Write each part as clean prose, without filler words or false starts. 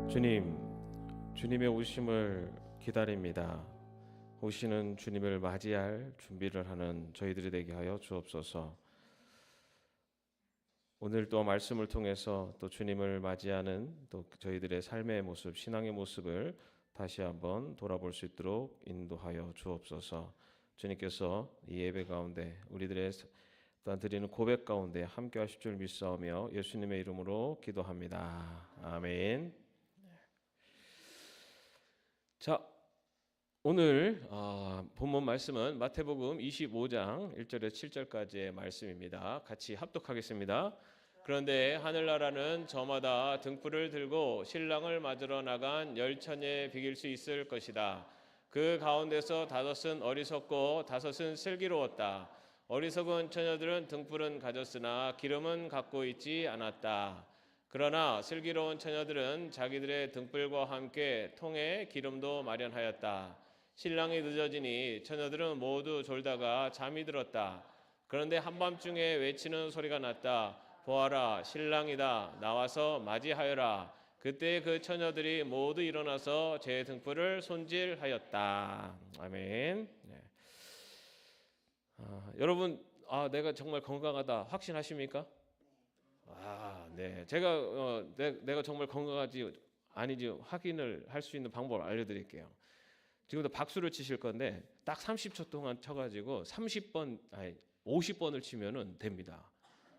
주님의 오심을 기다립니다. 오시는 주님을 맞이할 준비를 하는 저희들이 되게 하여 주옵소서. 오늘 또 말씀을 통해서 또 주님을 맞이하는 또 저희들의 삶의 모습, 신앙의 모습을 다시 한번 돌아볼 수 있도록 인도하여 주옵소서. 주님께서 이 예배 가운데 우리들의 또한 드리는 고백 가운데 함께 하실 줄 믿사오며 예수님의 이름으로 기도합니다. 아멘. 자, 오늘 본문 말씀은 마태복음 25장 1절에서 7절까지의 말씀입니다. 같이 합독하겠습니다. 그런데 하늘나라는 저마다 등불을 들고 신랑을 맞으러 나간 열처녀에 비길 수 있을 것이다. 그 가운데서 다섯은 어리석고 다섯은 슬기로웠다. 어리석은 처녀들은 등불은 가졌으나 기름은 갖고 있지 않았다. 그러나 슬기로운 처녀들은 자기들의 등불과 함께 통에 기름도 마련하였다. 신랑이 늦어지니 처녀들은 모두 졸다가 잠이 들었다. 그런데 한밤중에 외치는 소리가 났다. 보아라, 신랑이다. 나와서 맞이하여라. 그때 그 처녀들이 모두 일어나서 제 등불을 손질하였다. 아멘. 네. 여러분, 내가 정말 건강하다 확신하십니까? 네. 제가 내가 정말 건강하지 아닌지 확인을 할 수 있는 방법을 알려드릴게요. 지금도 박수를 치실 건데 딱 30초 동안 쳐가지고 50번을 치면은 됩니다.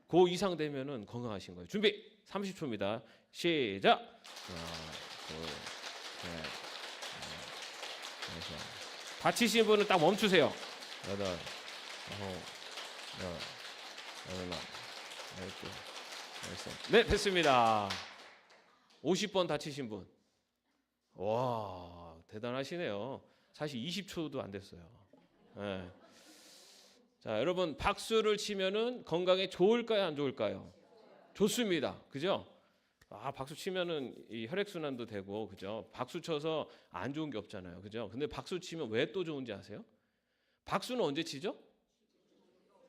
그 이상 되면은 건강하신 거예요. 준비 30초입니다. 시작. 하나, 둘, 셋, 넷, 다치신 분은 딱 멈추세요. 여덟, 아홉, 열, 열두. 네, 됐습니다. 50번 다치신 분. 와, 대단하시네요. 사실 20초도 안 됐어요. 네. 자, 여러분 박수를 치면은 건강에 좋을까요, 안 좋을까요? 좋습니다. 그죠? 박수 치면은 이 혈액순환도 되고, 그죠? 박수 쳐서 안 좋은 게 없잖아요. 그죠? 근데 박수 치면 왜 또 좋은지 아세요? 박수는 언제 치죠?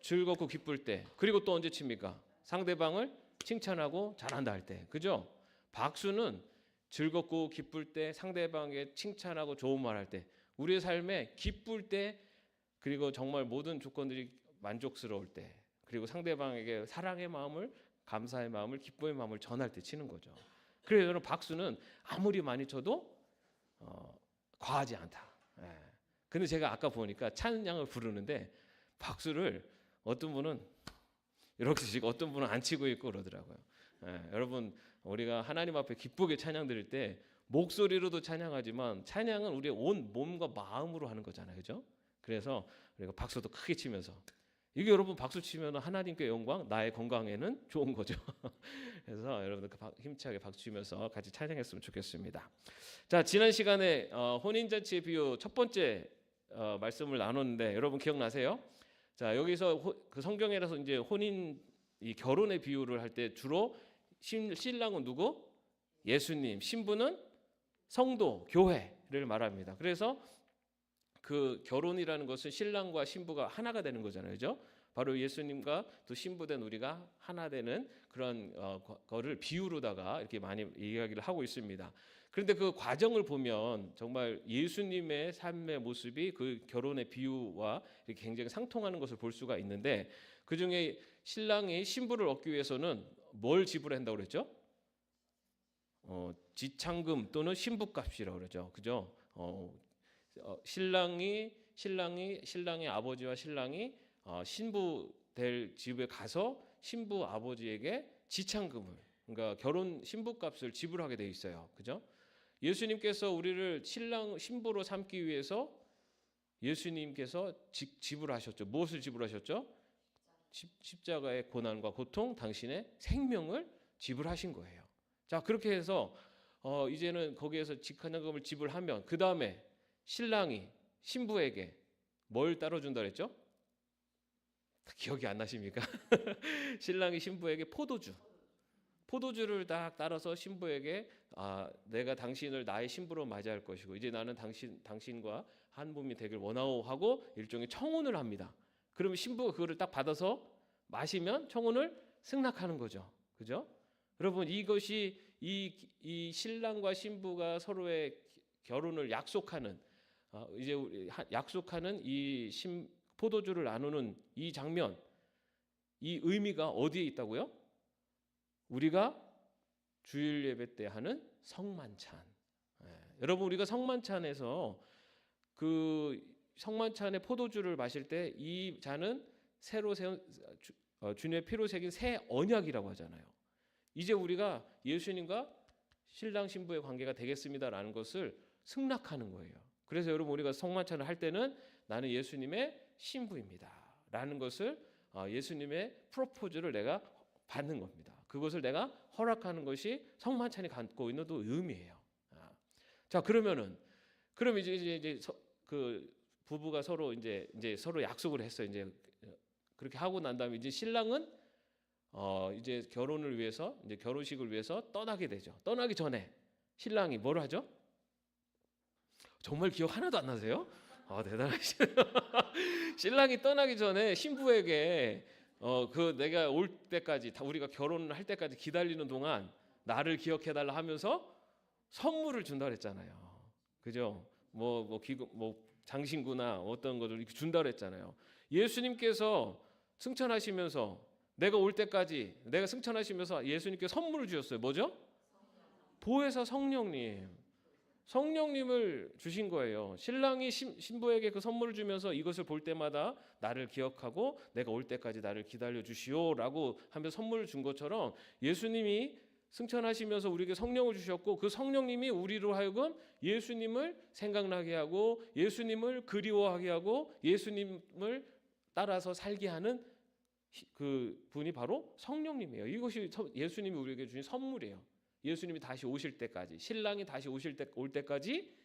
즐겁고 기쁠 때. 그리고 또 언제 칩니까? 상대방을 칭찬하고 잘한다 할 때. 그죠? 박수는 즐겁고 기쁠 때, 상대방에게 칭찬하고 좋은 말 할 때, 우리의 삶에 기쁠 때, 그리고 정말 모든 조건들이 만족스러울 때, 그리고 상대방에게 사랑의 마음을, 감사의 마음을, 기쁨의 마음을 전할 때 치는 거죠. 그래서 여러분 박수는 아무리 많이 쳐도 과하지 않다. 근데 제가 아까 보니까 찬양을 부르는데 박수를 어떤 분은 이렇게 치고 어떤 분은 안 치고 있고 그러더라고요. 여러분 우리가 하나님 앞에 기쁘게 찬양 드릴 때 목소리로도 찬양하지만 찬양은 우리의 온 몸과 마음으로 하는 거잖아요. 그죠? 그래서 우리가 박수도 크게 치면서 이게 여러분 박수 치면 하나님께 영광, 나의 건강에는 좋은 거죠. 그래서 여러분들 힘차게 박수 치면서 같이 찬양했으면 좋겠습니다. 자, 지난 시간에 혼인잔치의 비유 첫 번째 말씀을 나눴는데 여러분 기억나세요? 자, 여기서 그 성경에서 이제 혼인, 이 결혼의 비유를 할 때 주로 신랑은 누구? 예수님, 신부는 성도, 교회를 말합니다. 그래서 그 결혼이라는 것은 신랑과 신부가 하나가 되는 거잖아요. 그죠? 바로 예수님과 또 신부된 우리가 하나 되는 그런 거를 비유로다가 이렇게 많이 이야기를 하고 있습니다. 그런데 그 과정을 보면 정말 예수님의 삶의 모습이 그 결혼의 비유와 이렇게 굉장히 상통하는 것을 볼 수가 있는데, 그중에 신랑이 신부를 얻기 위해서는 뭘 지불한다고 그랬죠? 지참금 또는 신부값이라고 그러죠. 그죠? 신랑의 아버지와 신랑이 신부 될 집에 가서 신부 아버지에게 지참금을, 그러니까 결혼 신부값을 지불하게 돼 있어요. 그죠? 예수님께서 우리를 신부로 삼기 위해서 예수님께서 지불하셨죠. 무엇을 지불하셨죠? 십자가의 고난과 고통, 당신의 생명을 지불하신 거예요. 자, 그렇게 해서 이제는 거기에서 지참금을 지불하면 그 다음에 신랑이 신부에게 뭘 따라준다 그랬죠? 기억이 안 나십니까? 신랑이 신부에게 포도주를 딱 따라서 신부에게 내가 당신을 나의 신부로 맞이할 것이고 이제 나는 당신과 한 몸이 되길 원하오 하고 일종의 청혼을 합니다. 그러면 신부가 그거를 딱 받아서 마시면 청혼을 승낙하는 거죠. 그죠? 여러분 이것이 이 신랑과 신부가 서로의 결혼을 약속하는 약속하는 이 포도주를 나누는 이 장면, 이 의미가 어디에 있다고요? 우리가 주일 예배 때 하는 성만찬. 여러분, 우리가 성만찬에서 그 성만찬의 포도주를 마실 때 이 잔은 새로 세운 주님의 피로 새긴 새 언약이라고 하잖아요. 이제 우리가 예수님과 신랑 신부의 관계가 되겠습니다라는 것을 승낙하는 거예요. 그래서 여러분, 우리가 성만찬을 할 때는 나는 예수님의 신부입니다라는 것을 예수님의 프로포즈를 내가 받는 겁니다. 그것을 내가 허락하는 것이 성만찬이 갖고 있는 또 의미예요. 자, 그럼 이제 그 부부가 서로 이제 서로 약속을 했어요. 이제 그렇게 하고 난 다음에 이제 신랑은 이제 결혼을 위해서, 이제 결혼식을 위해서 떠나게 되죠. 떠나기 전에 신랑이 뭘 하죠? 정말 기억 하나도 안 나세요? 대단하시네요. 신랑이 떠나기 전에 신부에게 그 내가 올 때까지, 다 우리가 결혼을 할 때까지 기다리는 동안 나를 기억해 달라 하면서 선물을 준다 그랬잖아요. 그죠? 뭐 장신구나 어떤 것을 이렇게 준다 그랬잖아요. 예수님께서 승천하시면서 내가 올 때까지, 내가 승천하시면서 예수님께서 선물을 주셨어요. 뭐죠? 보혜사 성령님을 주신 거예요. 신랑이 신부에게 그 선물을 주면서 이것을 볼 때마다 나를 기억하고 내가 올 때까지 나를 기다려 주시오라고 하면서 선물을 준 것처럼 예수님이 승천하시면서 우리에게 성령을 주셨고, 그 성령님이 우리로 하여금 예수님을 생각나게 하고 예수님을 그리워하게 하고 예수님을 따라서 살게 하는 그 분이 바로 성령님이에요. 이것이 예수님이 우리에게 주신 선물이에요. 예수님이 다시 오실 때까지, 신랑이 다시 올 때까지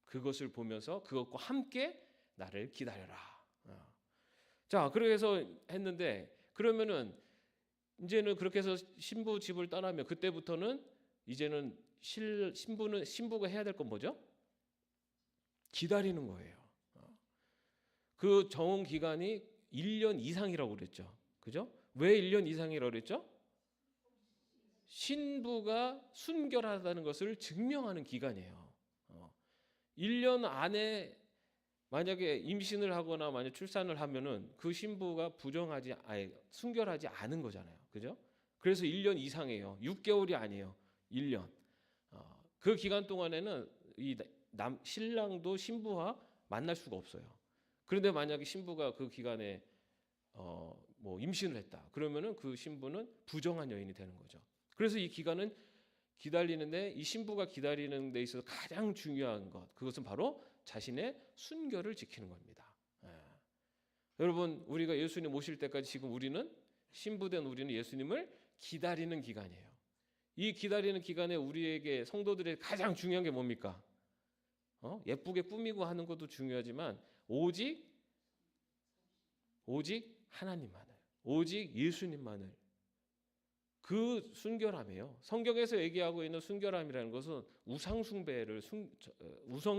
그것을 보면서 그것과 함께 나를 기다려라. 자, 그래서 했는데, 그러면은 이제는 그렇게 해서 신부 집을 떠나면 그때부터는 이제는 신부가 해야 될 건 뭐죠? 기다리는 거예요. 그 정원 기간이 1년 이상이라고 그랬죠. 그죠? 왜 1년 이상이라고 그랬죠? 신부가 순결하다는 것을 증명하는 기간이에요. 1년 안에 만약에 임신을 하거나 만약 출산을 하면은 그 신부가 순결하지 않은 거잖아요. 그죠? 그래서 1년 이상이에요. 6개월이 아니에요. 1년. 그 기간 동안에는 이 신랑도 신부와 만날 수가 없어요. 그런데 만약에 신부가 그 기간에 뭐 임신을 했다. 그러면은 그 신부는 부정한 여인이 되는 거죠. 그래서 이 기간은 기다리는데, 이 신부가 기다리는 데 있어서 가장 중요한 것, 그것은 바로 자신의 순결을 지키는 겁니다. 여러분, 우리가 예수님 오실 때까지 지금 우리는 신부된 우리는 예수님을 기다리는 기간이에요. 이 기다리는 기간에 우리에게 성도들의 가장 중요한 게 뭡니까? 예쁘게 꾸미고 하는 것도 중요하지만 오직 하나님만을, 오직 예수님만을, 그 순결함이에요. 성경에서 얘기하고 있는 순결함이라는 것은 우상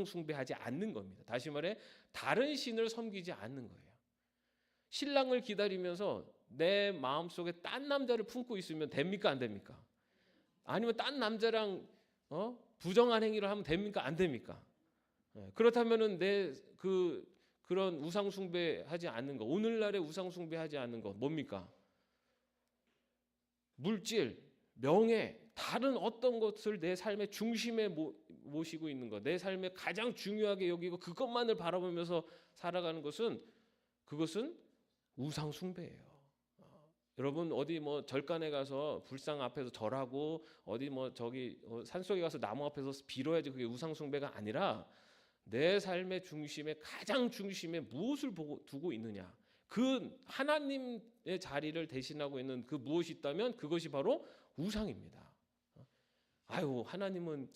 숭배하지 않는 겁니다. 다시 말해 다른 신을 섬기지 않는 거예요. 신랑을 기다리면서 내 마음속에 딴 남자를 품고 있으면 됩니까? 안 됩니까? 아니면 딴 남자랑 부정한 행위를 하면 됩니까? 안 됩니까? 그렇다면은 그런 우상 숭배하지 않는 거, 오늘날의 우상 숭배하지 않는 거 뭡니까? 물질, 명예, 다른 어떤 것을 내 삶의 중심에 모시고 있는 것, 내 삶에 가장 중요하게 여기고 그것만을 바라보면서 살아가는 것은, 그것은 우상 숭배예요. 여러분, 어디 뭐 절간에 가서 불상 앞에서 절하고 어디 뭐 저기 산속에 가서 나무 앞에서 빌어야지 그게 우상 숭배가 아니라, 내 삶의 중심에, 가장 중심에 무엇을 두고 있느냐, 그 하나님의 자리를 대신하고 있는 그 무엇이 있다면 그것이 바로 우상입니다. 아유, 하나님은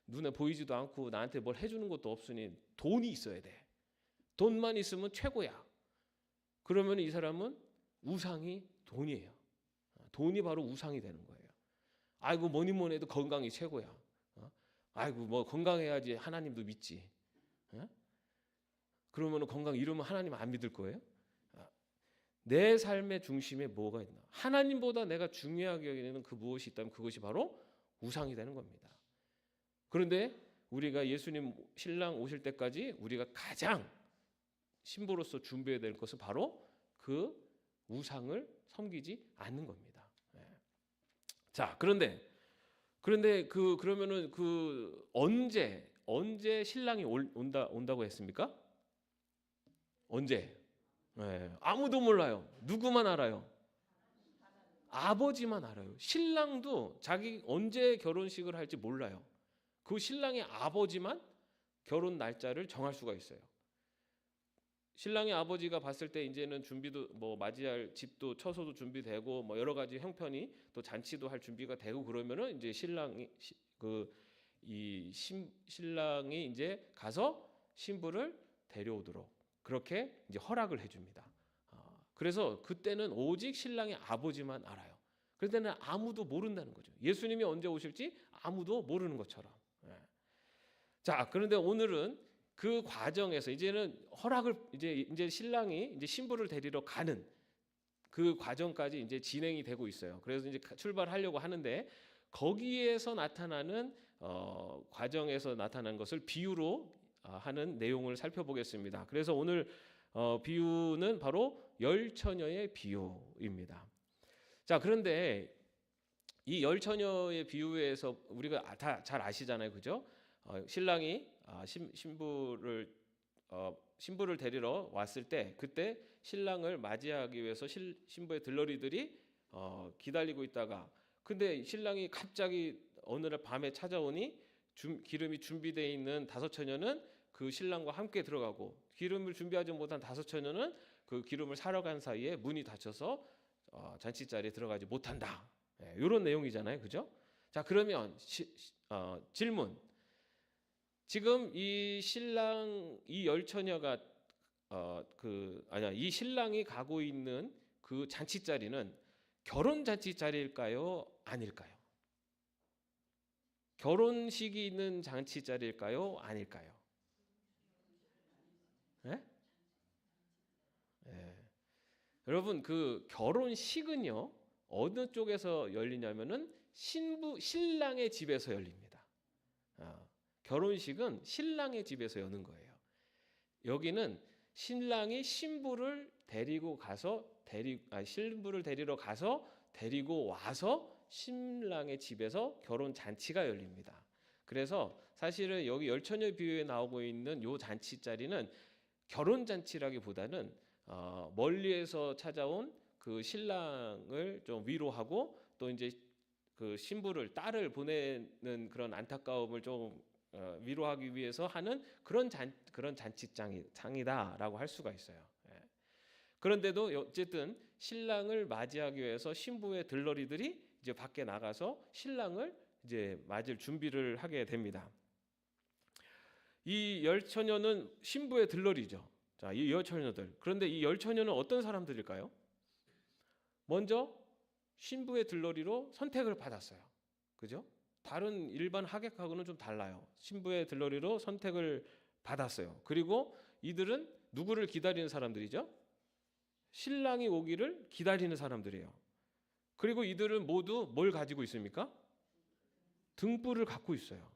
눈에 보이지도 않고 나한테 뭘 해주는 것도 없으니 돈이 있어야 돼. 돈만 있으면 최고야. 그러면 이 사람은 우상이 돈이에요. 돈이 바로 우상이 되는 거예요. 아이고, 뭐니 해도 건강이 최고야. 아이고, 뭐 건강해야지 하나님도 믿지. 그러면 건강 잃으면 하나님 안 믿을 거예요? 내 삶의 중심에 뭐가 있나? 하나님보다 내가 중요하게 여기는 그 무엇이 있다면 그것이 바로 우상이 되는 겁니다. 그런데 우리가 예수님 신랑 오실 때까지 우리가 가장 신부로서 준비해야 될 것은 바로 그 우상을 섬기지 않는 겁니다. 자, 그런데 그러면은 언제 신랑이 온다고 했습니까? 언제? 아무도 몰라요. 누구만 알아요? 아버지만 알아요. 신랑도 자기 언제 결혼식을 할지 몰라요. 그 신랑의 아버지만 결혼 날짜를 정할 수가 있어요. 신랑의 아버지가 봤을 때 이제는 준비도 뭐 맞이할 집도 처소도 준비되고 뭐 여러 가지 형편이 또 잔치도 할 준비가 되고 그러면은 이제 신랑이 이제 가서 신부를 데려오도록 그렇게 이제 허락을 해줍니다. 그래서 그때는 오직 신랑의 아버지만 알아요. 그때는 아무도 모른다는 거죠. 예수님이 언제 오실지 아무도 모르는 것처럼. 자, 그런데 오늘은 그 과정에서 이제는 허락을 이제 신랑이 이제 신부를 데리러 가는 그 과정까지 이제 진행이 되고 있어요. 그래서 이제 출발하려고 하는데 거기에서 나타나는 과정에서 나타난 것을 비유로 하는 내용을 살펴보겠습니다. 그래서 오늘 비유는 바로 열처녀의 비유입니다. 자, 그런데 이 열처녀의 비유에서 우리가 다 잘 아시잖아요, 그죠? 신랑이 신부를 데리러 왔을 때 그때 신랑을 맞이하기 위해서 신부의 들러리들이 기다리고 있다가 근데 신랑이 갑자기 어느 날 밤에 찾아오니 기름이 준비되어 있는 다섯 처녀는 그 신랑과 함께 들어가고 기름을 준비하지 못한 다섯 처녀는 그 기름을 사러 간 사이에 문이 닫혀서 잔치 자리에 들어가지 못한다. 이런 내용이잖아요, 그죠? 자, 그러면 질문. 지금 이 열처녀가 이 신랑이 가고 있는 그 잔치 자리는 결혼 잔치 자리일까요? 아닐까요? 결혼식이 있는 잔치 자리일까요? 아닐까요? 네? 여러분 그 결혼식은요 어느 쪽에서 열리냐면은 신랑의 집에서 열립니다. 결혼식은 신랑의 집에서 여는 거예요. 여기는 신랑이 신부를 데리러 가서 데리고 와서 신랑의 집에서 결혼 잔치가 열립니다. 그래서 사실은 여기 열처녀 비유에 나오고 있는 요 잔치 자리는 결혼 잔치라기보다는 멀리에서 찾아온 그 신랑을 좀 위로하고 또 이제 그 신부를 딸을 보내는 그런 안타까움을 좀 위로하기 위해서 하는 그런 잔치장이다라고 할 수가 있어요. 그런데도 어쨌든 신랑을 맞이하기 위해서 신부의 들러리들이 이제 밖에 나가서 신랑을 이제 맞을 준비를 하게 됩니다. 이 열처녀는 신부의 들러리죠. 자, 이 열처녀들. 그런데 이 열처녀는 어떤 사람들일까요? 먼저 신부의 들러리로 선택을 받았어요. 그죠? 다른 일반 하객하고는 좀 달라요. 신부의 들러리로 선택을 받았어요. 그리고 이들은 누구를 기다리는 사람들이죠? 신랑이 오기를 기다리는 사람들이에요. 그리고 이들은 모두 뭘 가지고 있습니까? 등불을 갖고 있어요.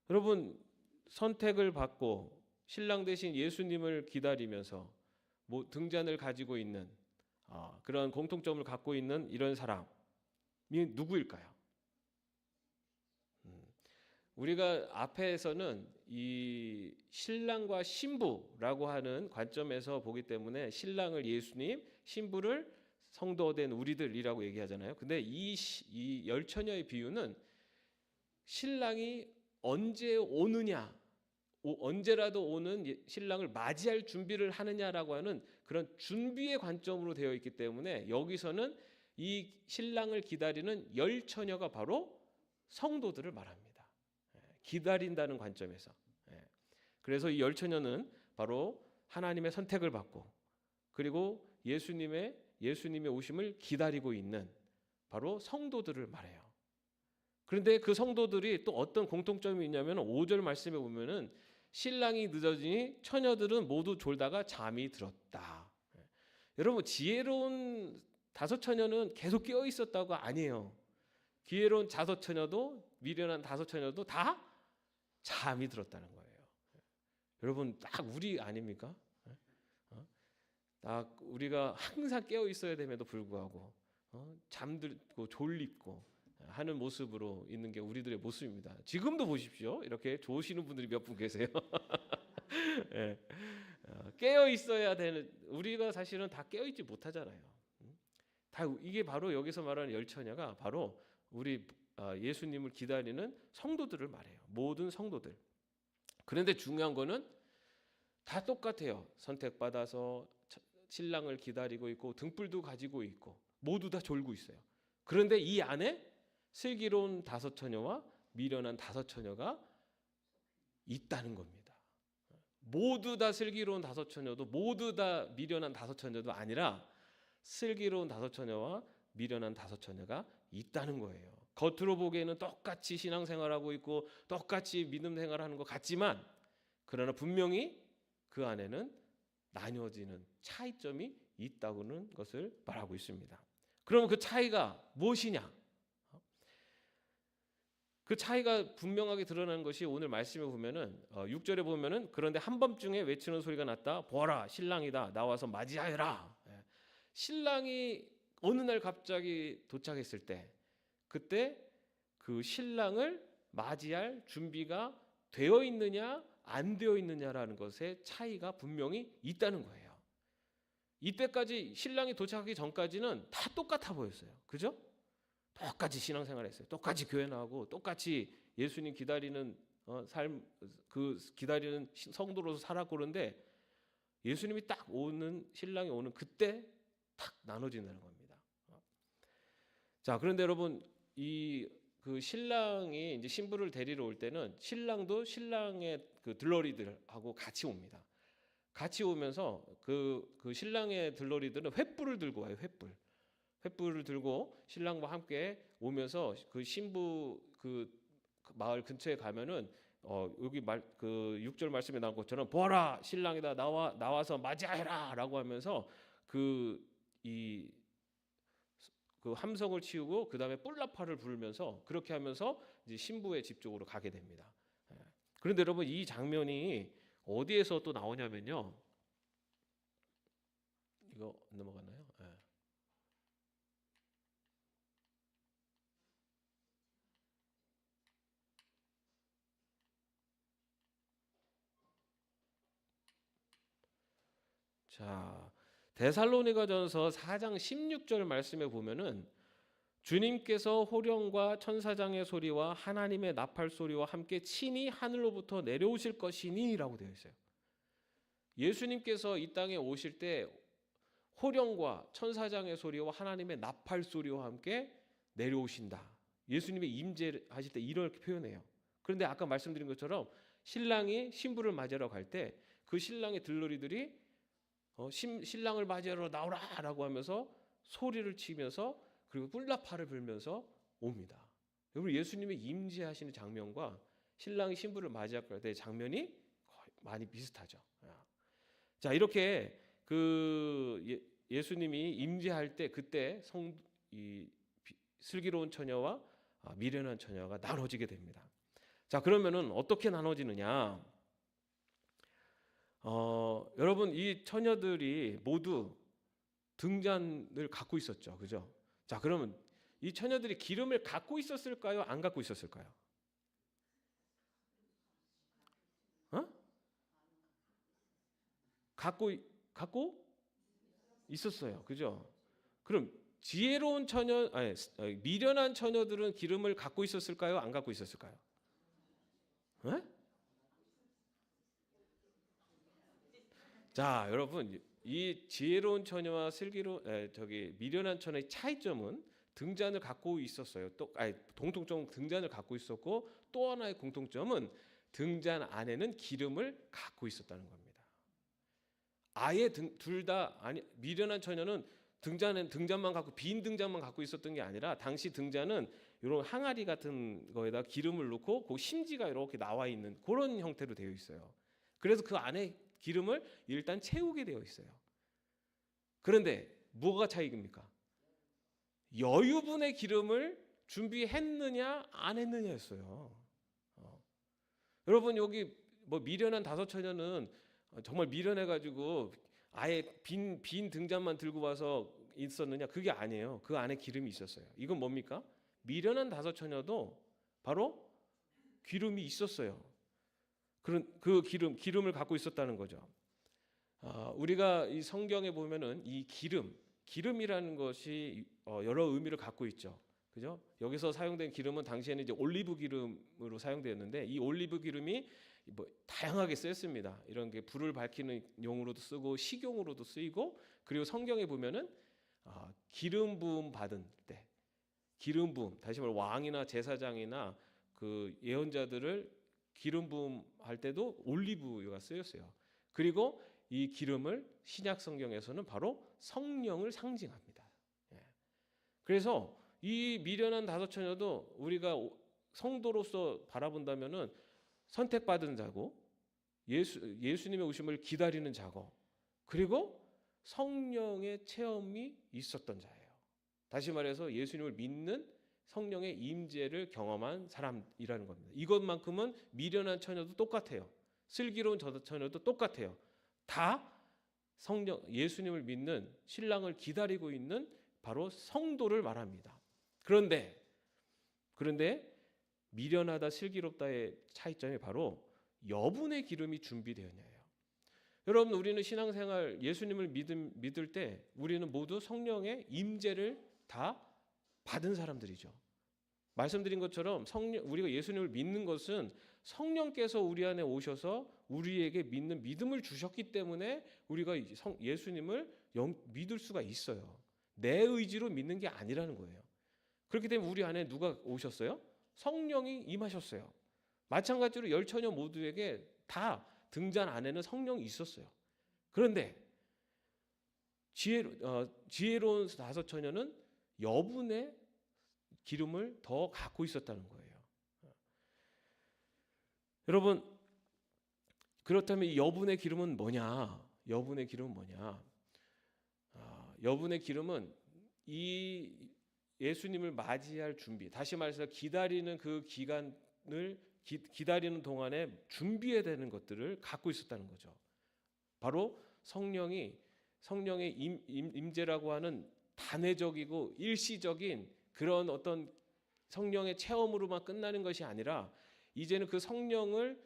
여러분 선택을 받고 신랑 대신 예수님을 기다리면서 등잔을 가지고 있는 그런 공통점을 갖고 있는 이런 사람이 누구일까요? 우리가 앞에서는 이 신랑과 신부라고 하는 관점에서 보기 때문에 신랑을 예수님, 신부를 성도된 우리들이라고 얘기하잖아요. 근데 이 열처녀의 비유는 신랑이 언제 오느냐, 언제라도 오는 신랑을 맞이할 준비를 하느냐라고 하는 그런 준비의 관점으로 되어 있기 때문에 여기서는 이 신랑을 기다리는 열처녀가 바로 성도들을 말합니다. 기다린다는 관점에서. 그래서 이 열처녀는 바로 하나님의 선택을 받고 그리고 예수님의 오심을 기다리고 있는 바로 성도들을 말해요. 그런데 그 성도들이 또 어떤 공통점이 있냐면 5절 말씀에 보면은 신랑이 늦어지니 처녀들은 모두 졸다가 잠이 들었다. 여러분 지혜로운 다섯 처녀는 계속 깨어 있었다고 아니에요. 지혜로운 다섯 처녀도 미련한 다섯 처녀도 다 잠이 들었다는 거예요. 여러분 딱 우리 아닙니까? 딱 우리가 항상 깨어 있어야 됨에도 불구하고 잠들고 졸립고 하는 모습으로 있는 게 우리들의 모습입니다. 지금도 보십시오. 이렇게 좋으시는 분들이 몇 분 계세요. 예. 깨어 있어야 되는 우리가 사실은 다 깨어 있지 못하잖아요. 다 이게 바로 여기서 말하는 열 처녀가 바로 우리 예수님을 기다리는 성도들을 말해요. 모든 성도들. 그런데 중요한 거는 다 똑같아요. 선택받아서 신랑을 기다리고 있고 등불도 가지고 있고 모두 다 졸고 있어요. 그런데 이 안에 슬기로운 다섯 처녀와 미련한 다섯 처녀가 있다는 겁니다. 모두 다 슬기로운 다섯 처녀도 모두 다 미련한 다섯 처녀도 아니라 슬기로운 다섯 처녀와 미련한 다섯 처녀가 있다는 거예요. 겉으로 보기에는 똑같이 신앙생활하고 있고 똑같이 믿음 생활하는 것 같지만 그러나 분명히 그 안에는 나뉘어지는 차이점이 있다고는 것을 말하고 있습니다. 그러면 그 차이가 무엇이냐? 그 차이가 분명하게 드러나는 것이 오늘 말씀에 보면은 6절에 보면은 그런데 한밤중에 외치는 소리가 났다. 보아라 신랑이다. 나와서 맞이하여라. 신랑이 어느 날 갑자기 도착했을 때 그때 그 신랑을 맞이할 준비가 되어 있느냐 안 되어 있느냐라는 것에 차이가 분명히 있다는 거예요. 이때까지 신랑이 도착하기 전까지는 다 똑같아 보였어요. 그죠? 똑같이 신앙생활했어요. 똑같이 교회 나가고 똑같이 예수님 기다리는 삶, 그 기다리는 성도로서 살았고 그런데 예수님이 딱 오는 신랑이 오는 그때 탁 나눠진다는 겁니다. 자, 그런데 여러분 이 그 신랑이 이제 신부를 데리러 올 때는 신랑도 신랑의 그 들러리들하고 같이 옵니다. 같이 오면서 그 신랑의 들러리들은 횃불을 들고 와요. 횃불을 들고 신랑과 함께 오면서 그 신부 그 마을 근처에 가면은 여기 그 6절 말씀에 나온 것처럼 보아라 신랑이다 나와서 맞이하여라라고 하면서 그 함성을 치우고 그 다음에 뿔나파를 부르면서 그렇게 하면서 이제 신부의 집 쪽으로 가게 됩니다. 그런데 여러분 이 장면이 어디에서 또 나오냐면요. 이거 넘어갔나요? 네. 자, 데살로니가전서 4장 16절 말씀에 보면은 주님께서 호령과 천사장의 소리와 하나님의 나팔 소리와 함께 친히 하늘로부터 내려오실 것이니라고 되어 있어요. 예수님께서 이 땅에 오실 때 호령과 천사장의 소리와 하나님의 나팔 소리와 함께 내려오신다. 예수님의 임재하실 때 이렇게 표현해요. 그런데 아까 말씀드린 것처럼 신랑이 신부를 맞이하러 갈 때 그 신랑의 들러리들이 신랑을 맞이하러 나오라라고 하면서 소리를 치면서 그리고 뿔나파를 불면서 옵니다. 여러분 예수님의 임재하시는 장면과 신랑이 신부를 맞이할 때 장면이 거의 많이 비슷하죠. 자 이렇게 그 예수님이 임재할 때 그때 슬기로운 처녀와 미련한 처녀가 나눠지게 됩니다. 자 그러면은 어떻게 나눠지느냐? 여러분 이 처녀들이 모두 등잔을 갖고 있었죠, 그죠? 자 그러면 이 처녀들이 기름을 갖고 있었을까요? 안 갖고 있었을까요? 갖고 있었어요, 그죠? 그럼 지혜로운 처녀, 미련한 처녀들은 기름을 갖고 있었을까요? 안 갖고 있었을까요? 자, 여러분 이 지혜로운 처녀와 미련한 처녀의 차이점은 등잔을 갖고 있었어요. 공통점 등잔을 갖고 있었고 또 하나의 공통점은 등잔 안에는 기름을 갖고 있었다는 겁니다. 아예 둘 다 미련한 처녀는 등잔만 갖고 빈 등잔만 갖고 있었던 게 아니라 당시 등잔은 이런 항아리 같은 거에다 기름을 넣고 그 심지가 이렇게 나와 있는 그런 형태로 되어 있어요. 그래서 그 안에 기름을 일단 채우게 되어 있어요. 그런데 뭐가 차이입니까? 여유분의 기름을 준비했느냐 안 했느냐였어요. 여러분 여기 뭐 미련한 다섯 처녀는 정말 미련해가지고 아예 빈 등잔만 들고 와서 있었느냐? 그게 아니에요. 그 안에 기름이 있었어요. 이건 뭡니까? 미련한 다섯 처녀도 바로 기름이 있었어요. 그런 그 기름을 갖고 있었다는 거죠. 우리가 이 성경에 보면은 이 기름이라는 것이 여러 의미를 갖고 있죠. 그죠? 여기서 사용된 기름은 당시에는 이제 올리브 기름으로 사용되었는데 이 올리브 기름이 뭐 다양하게 쓰였습니다. 이런 게 불을 밝히는 용으로도 쓰고 식용으로도 쓰이고, 그리고 성경에 보면은 기름 부음 받은 때, 기름 부음, 다시 말해 왕이나 제사장이나 그 예언자들을 기름 부음 할 때도 올리브유가 쓰였어요. 그리고 이 기름을 신약 성경에서는 바로 성령을 상징합니다. 그래서 이 미련한 다섯 처녀도 우리가 성도로서 바라본다면은 선택받은 자고, 예수님의 오심을 기다리는 자고, 그리고 성령의 체험이 있었던 자예요. 다시 말해서 예수님을 믿는 성령의 임재를 경험한 사람이라는 겁니다. 이것만큼은 미련한 처녀도 똑같아요. 슬기로운 처녀도 똑같아요. 다 예수님을 믿는 신랑을 기다리고 있는 바로 성도를 말합니다. 그런데 미련하다 슬기롭다의 차이점이 바로 여분의 기름이 준비되었냐예요. 여러분, 우리는 신앙생활 예수님을 믿을 때 우리는 모두 성령의 임재를 다 받은 사람들이죠. 말씀드린 것처럼 우리가 예수님을 믿는 것은 성령께서 우리 안에 오셔서 우리에게 믿는 믿음을 주셨기 때문에 우리가 예수님을 믿을 수가 있어요. 내 의지로 믿는 게 아니라는 거예요. 그렇기 때문에 우리 안에 누가 오셨어요? 성령이 임하셨어요. 마찬가지로 열 처녀 모두에게 다 등잔 안에는 성령이 있었어요. 그런데 지혜로운 다섯 처녀는 여분의 기름을 더 갖고 있었다는 거예요. 여러분, 그렇다면 이 여분의 기름은 뭐냐? 여분의 기름은 뭐냐? 여분의 기름은 이 예수님을 맞이할 준비, 다시 말해서 기다리는 그 기간을 기다리는 동안에 준비해야 되는 것들을 갖고 있었다는 거죠. 바로 성령의 임재라고 하는 단회적이고 일시적인 그런 어떤 성령의 체험으로만 끝나는 것이 아니라 이제는 그 성령을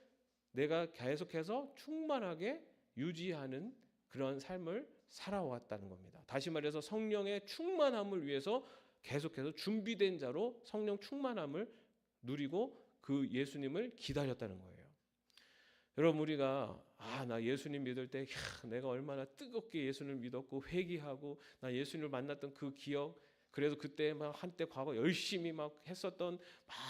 내가 계속해서 충만하게 유지하는 그런 삶을 살아왔다는 겁니다. 다시 말해서 성령의 충만함을 위해서 계속해서 준비된 자로 성령 충만함을 누리고 그 예수님을 기다렸다는 거예요. 여러분, 우리가 나 예수님 믿을 때 내가 얼마나 뜨겁게 예수님을 믿었고 회개하고 나 예수님을 만났던 그 기억, 그래서 그때 막 한때 과거 열심히 막 했었던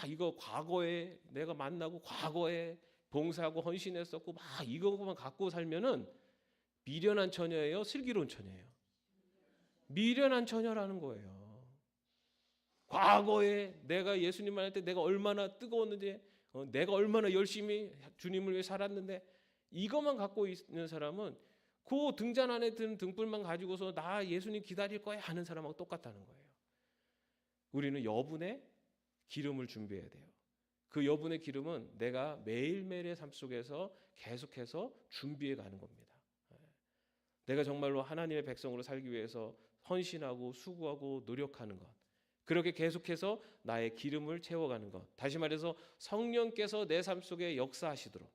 이거 과거에 내가 만나고 과거에 봉사하고 헌신했었고 막 이거만 갖고 살면은 미련한 처녀예요, 슬기로운 처녀예요? 미련한 처녀라는 거예요. 과거에 내가 예수님 만날 때 내가 얼마나 뜨거웠는지, 내가 얼마나 열심히 주님을 위해 살았는데, 이것만 갖고 있는 사람은 그 등잔 안에 든 등불만 가지고서 나 예수님 기다릴 거야 하는 사람하고 똑같다는 거예요. 우리는 여분의 기름을 준비해야 돼요. 그 여분의 기름은 내가 매일매일의 삶 속에서 계속해서 준비해 가는 겁니다. 내가 정말로 하나님의 백성으로 살기 위해서 헌신하고 수고하고 노력하는 것, 그렇게 계속해서 나의 기름을 채워가는 것, 다시 말해서 성령께서 내 삶 속에 역사하시도록,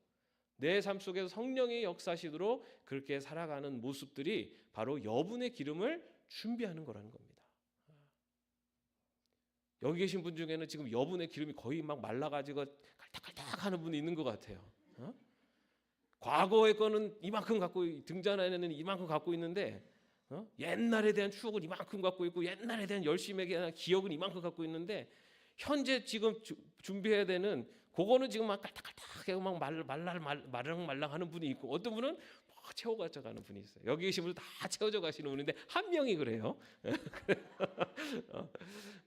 내 삶 속에서 성령이 역사하시도록 그렇게 살아가는 모습들이 바로 여분의 기름을 준비하는 거라는 겁니다. 여기 계신 분 중에는 지금 여분의 기름이 거의 막 말라가지고 깔딱깔딱 하는 분이 있는 것 같아요. 과거의 거는 이만큼 갖고, 등잔 안에는 이만큼 갖고 있는데, 옛날에 대한 추억은 이만큼 갖고 있고 옛날에 대한 열심에 대한 기억은 이만큼 갖고 있는데, 현재 지금 준비해야 되는 그거는 지금 막 깔딱깔딱하고 막 말랑말랑 하는 분이 있고, 어떤 분은 막 채워가져 가는 분이 있어요. 여기 계신 분들 다 채워져 가시는 분인데 한 명이 그래요.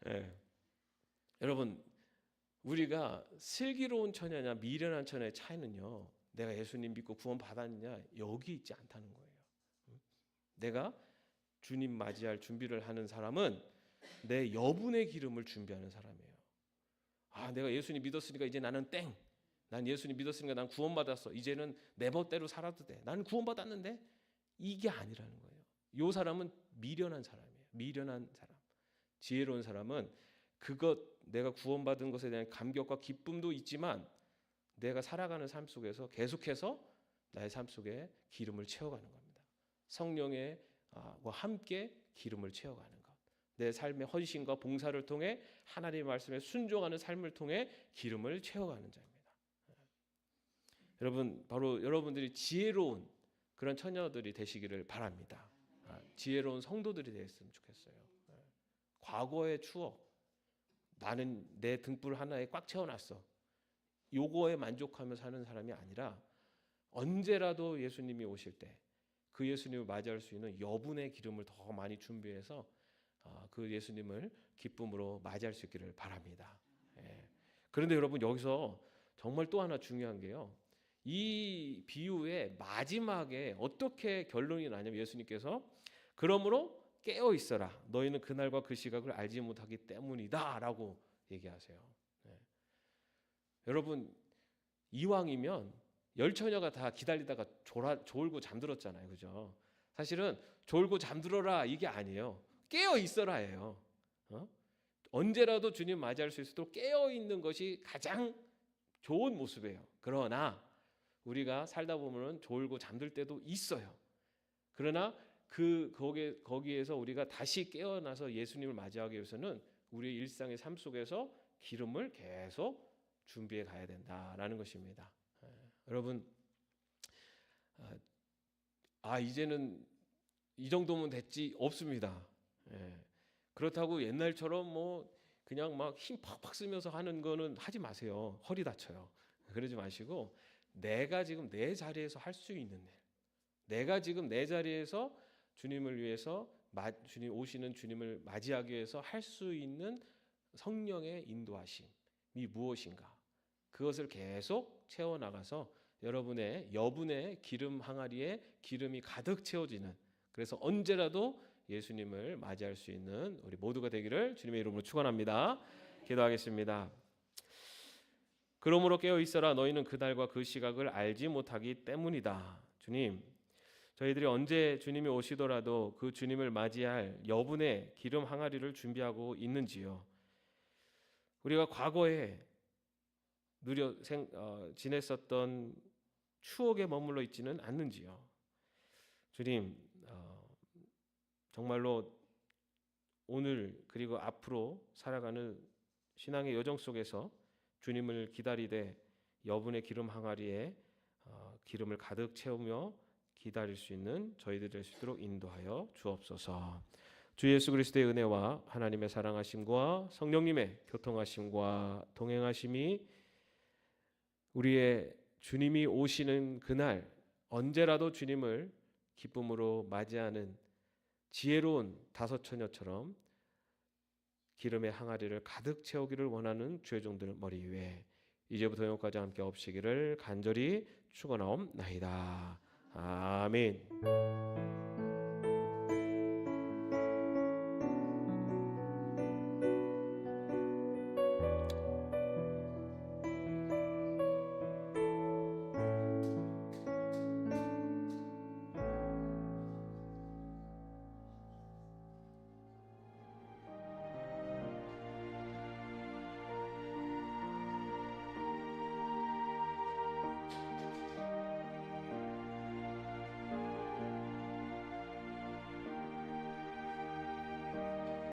네. 여러분, 우리가 슬기로운 처녀냐 미련한 처녀의 차이는요, 내가 예수님 믿고 구원 받았느냐 여기 있지 않다는 거예요. 내가 주님 맞이할 준비를 하는 사람은 내 여분의 기름을 준비하는 사람이에요. 내가 예수님 믿었으니까 이제 나는 땡. 난 예수님 믿었으니까 난 구원받았어. 이제는 내 멋대로 살아도 돼. 나는 구원받았는데. 이게 아니라는 거예요. 이 사람은 미련한 사람이에요. 미련한 사람. 지혜로운 사람은 내가 구원받은 것에 대한 감격과 기쁨도 있지만 내가 살아가는 삶 속에서 계속해서 나의 삶 속에 기름을 채워가는 겁니다. 성령의 함께 기름을 채워가는 것. 내 삶의 헌신과 봉사를 통해 하나님의 말씀에 순종하는 삶을 통해 기름을 채워가는 자입니다. 여러분, 바로 여러분들이 지혜로운 그런 처녀들이 되시기를 바랍니다. 지혜로운 성도들이 되었으면 좋겠어요. 과거의 추억, 나는 내 등불 하나에 꽉 채워놨어. 요거에 만족하며 사는 사람이 아니라 언제라도 예수님이 오실 때 그 예수님을 맞이할 수 있는 여분의 기름을 더 많이 준비해서 그 예수님을 기쁨으로 맞이할 수 있기를 바랍니다. 그런데 여러분, 여기서 정말 또 하나 중요한 게요. 이 비유의 마지막에 어떻게 결론이 나냐면 예수님께서 그러므로 깨어 있어라. 너희는 그날과 그 시각을 알지 못하기 때문이다라고 얘기하세요. 여러분, 이왕이면 열 처녀가 다 기다리다가 졸고 잠들었잖아요, 그죠? 사실은 졸고 잠들어라 이게 아니에요. 깨어 있어라예요. 언제라도 주님 맞이할 수 있도록 깨어 있는 것이 가장 좋은 모습이에요. 그러나 우리가 살다 보면 졸고 잠들 때도 있어요. 그러나 거기에서 우리가 다시 깨어나서 예수님을 맞이하기 위해서는 우리의 일상의 삶 속에서 기름을 계속 준비해 가야 된다라는 것입니다. 여러분, 이제는 이 정도면 됐지 없습니다. 그렇다고 옛날처럼 그냥 막 힘 팍팍 쓰면서 하는 거는 하지 마세요. 허리 다쳐요. 그러지 마시고 내가 지금 내 자리에서 할 수 있는 일, 내가 지금 내 자리에서 주님을 위해서 주님 오시는 주님을 맞이하기 위해서 할 수 있는 성령의 인도하심이 무엇인가? 그것을 계속 채워 나가서 여러분의 여분의 기름 항아리에 기름이 가득 채워지는, 그래서 언제라도 예수님을 맞이할 수 있는 우리 모두가 되기를 주님의 이름으로 축원합니다. 기도하겠습니다. 그러므로 깨어 있어라. 너희는 그날과 그 시각을 알지 못하기 때문이다. 주님, 저희들이 언제 주님이 오시더라도 그 주님을 맞이할 여분의 기름 항아리를 준비하고 있는지요. 우리가 과거에 지냈었던 추억에 머물러 있지는 않는지요. 주님, 정말로 오늘 그리고 앞으로 살아가는 신앙의 여정 속에서 주님을 기다리되 여분의 기름 항아리에 기름을 가득 채우며 기다릴 수 있는 저희들 될 수 있도록 인도하여 주옵소서. 주 예수 그리스도의 은혜와 하나님의 사랑하심과 성령님의 교통하심과 동행하심이 우리의 주님이 오시는 그날 언제라도 주님을 기쁨으로 맞이하는 지혜로운 다섯 처녀처럼 기름의 항아리를 가득 채우기를 원하는 주의 종들 머리 위에 이제부터 영원까지 함께 없으시기를 간절히 축원하옵나이다. 아멘.